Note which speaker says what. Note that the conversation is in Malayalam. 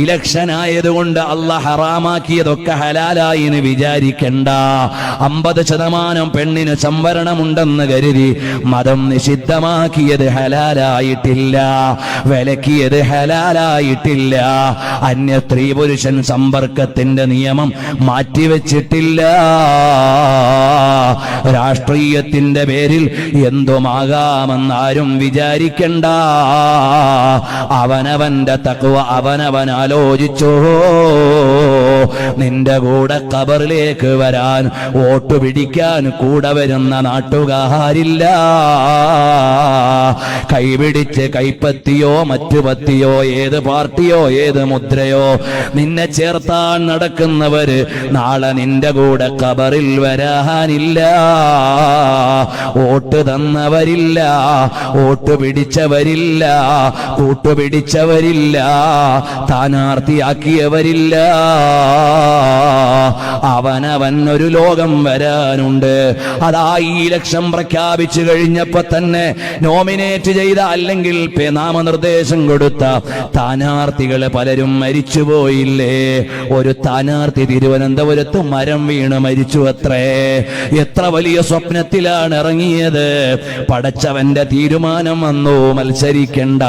Speaker 1: ഇലക്ഷൻ ആയതുകൊണ്ട് അള്ളാഹ് ഹറാമാക്കിയതൊക്കെ ഹലാലായി എന്ന് വിചാരിക്കണ്ട. 50% പെണ്ണിന് സംവരണമുണ്ടെന്ന് കരുതി മതം നിഷിദ്ധമാക്കിയത് ഹലാലായിട്ടില്ല, വിലക്കിയത് ഹലാലായിട്ടില്ല. അന്യ സ്ത്രീ പുരുഷൻ സമ്പർക്കത്തിന്റെ നിയമം മാറ്റിവെച്ചിട്ടില്ല. രാഷ്ട്രീയത്തിന്റെ പേരിൽ എന്തുമാകാമെന്നാരും വിചാരിക്കണ്ട. അവനവന്റെ തഖ്വ അവനവൻ ആലോചിച്ചോ. നിന്റെ കൂടെ ഖബറിലേക്ക് വരാൻ, വോട്ട് പിടിക്കാൻ കൂടെ വരുന്ന നാട്ടുകാരില്ല. കൈപിടിച്ച് കൈപ്പത്തിയോ മറ്റു പത്തിയോ ഏത് പാർട്ടിയോ ഏത് മുദ്രയോ നിന്നെ ചേർത്താൻ നടക്കുന്നവര് നാളെ നിന്റെ കൂടെ ഖബറിൽ വരാനില്ല. വോട്ട് തന്നവരില്ല, വോട്ട് പിടിച്ചവരില്ല, കൂട്ടുപിടിച്ചവരില്ല, സ്ഥാനാർത്ഥിയാക്കിയവരില്ല. അവനവൻ ഒരു ലോകം വരാനുണ്ട്. അതാ ഈ ഇലക്ഷൻ പ്രഖ്യാപിച്ചു കഴിഞ്ഞപ്പോ തന്നെ നോമിനേറ്റ് ചെയ്ത അല്ലെങ്കിൽ നാമനിർദ്ദേശം കൊടുത്ത സ്ഥാനാർത്ഥികള് പലരും മരിച്ചുപോയില്ലേ? ഒരു സ്ഥാനാർത്ഥി തിരുവനന്തപുരത്ത് മരം വീണ് മരിച്ചു അത്രേ. എത്ര വലിയ സ്വപ്നത്തിലാണ് ഇറങ്ങിയത്. പടച്ചവന്റെ തീരുമാനം വന്നു, മത്സരിക്കണ്ട.